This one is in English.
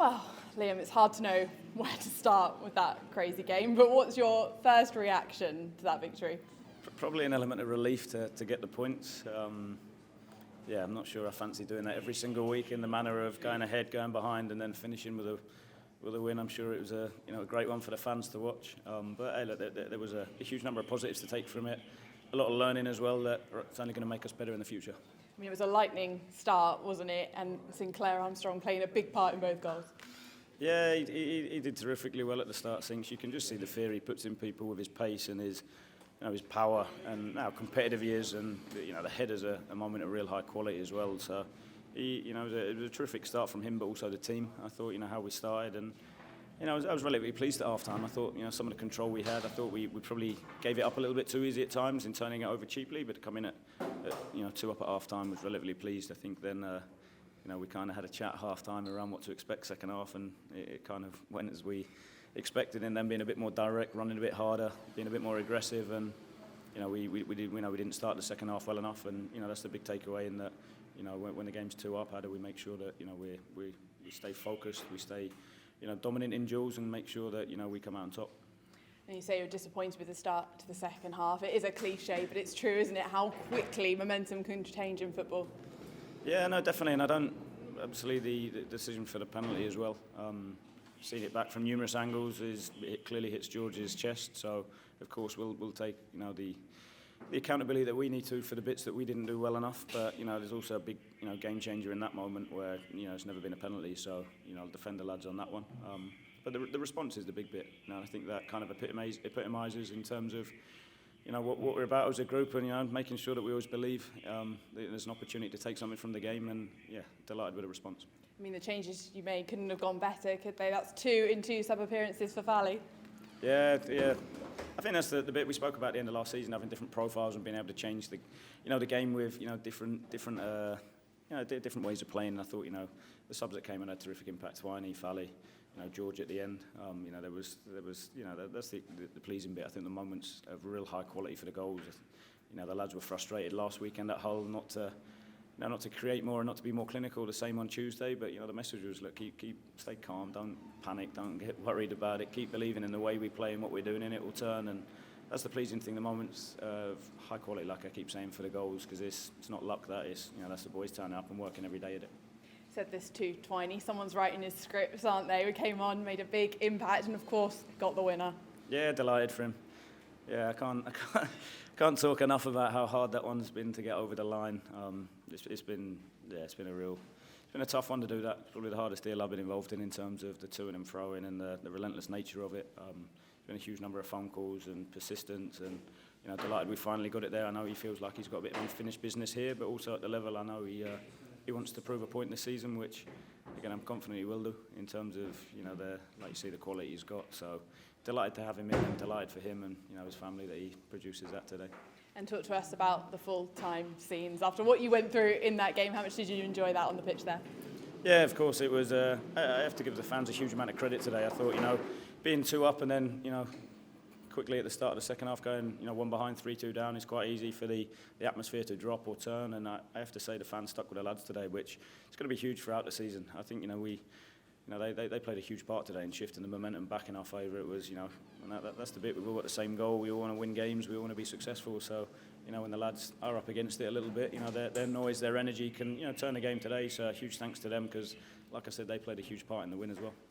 Well, Liam, it's hard to know where to start with that crazy game, but what's your first reaction to that victory? Probably an element of relief to get the points. Yeah, I'm not sure I fancy doing that every single week in the manner of going ahead, going behind, and then finishing with a win. I'm sure it was a great one for the fans to watch. But hey, look, there was a huge number of positives to take from it. A lot of learning as well that it's only going to make us better in the future. I mean, it was a lightning start, wasn't it? And Sinclair Armstrong playing a big part in both goals. Yeah, he did terrifically well at the start, Sinks. You can just see the fear he puts in people with his pace and his power and how competitive he is, and the header's a moment of real high quality as well. So it was a terrific start from him, but also the team. I thought how we started, and I was relatively pleased at half time. I thought some of the control we had, I thought we probably gave it up a little bit too easy at times in turning it over cheaply, but to come in at 2 up at half time was relatively pleased. I think then we kind of had a chat half time around what to expect second half, and it kind of went as we expected, and then being a bit more direct, running a bit harder, being a bit more aggressive, and we didn't start the second half well enough, and that's the big takeaway in that when the game's 2 up, how do we make sure that we stay focused, we stay dominant in duels, and make sure that we come out on top. And you say you're disappointed with the start to the second half. It is a cliche, but it's true, isn't it? How quickly momentum can change in football. Yeah, no, definitely, and I don't. Obviously, the decision for the penalty as well. Seen it back from numerous angles. It clearly hits George's chest. So, of course, we'll take the accountability that we need to for the bits that we didn't do well enough. But there's also a big game changer in that moment where it's never been a penalty. So I'll defend the lads on that one. But the response is the big bit. I think that kind of epitomises in terms of what we're about as a group, and making sure that we always believe that there's an opportunity to take something from the game, and delighted with the response. I mean, the changes you made couldn't have gone better, could they? That's 2 in 2 sub-appearances for Fally. Yeah. I think that's the bit we spoke about at the end of last season, having different profiles and being able to change the game with different ways of playing. And I thought the subs that came in had a terrific impact. Twiney, Fally, George at the end. There was that's the pleasing bit. I think the moments of real high quality for the goals. The lads were frustrated last weekend at Hull not to create more and not to be more clinical. The same on Tuesday, but the message was, look, stay calm, don't panic, don't get worried about it. Keep believing in the way we play and what we're doing, and it will turn. And that's the pleasing thing. The moments of high quality, like I keep saying, for the goals, because it's not luck. That's the boys turning up and working every day at it. Said this to Twiney. Someone's writing his scripts, aren't they? We came on, made a big impact, and of course got the winner. Yeah, delighted for him. Yeah, I can't talk enough about how hard that one's been to get over the line. It's been a tough one to do that. It's probably the hardest deal I've been involved in terms of the to and fro-in and the relentless nature of it. It's been a huge number of phone calls and persistence, and delighted we finally got it there. I know he feels like he's got a bit of unfinished business here, but also at the level I know he wants to prove a point this season, which again I'm confident he will do in terms of like you see, the quality he's got. So delighted to have him in, and delighted for him and his family that he produces that today. And talk to us about the full-time scenes. After what you went through in that game, how much did you enjoy that on the pitch there? Yeah, of course. It was. I have to give the fans a huge amount of credit today. I thought, being 2 up and then, quickly at the start of the second half going, 1 behind, 3-2 down is quite easy for the atmosphere to drop or turn. And I have to say the fans stuck with the lads today, which is going to be huge throughout the season. I think, they played a huge part today in shifting the momentum back in our favour. It was, and that's the bit. We've all got the same goal. We all want to win games. We all want to be successful. So, when the lads are up against it a little bit, their noise, their energy can, turn the game today. So, huge thanks to them because, like I said, they played a huge part in the win as well.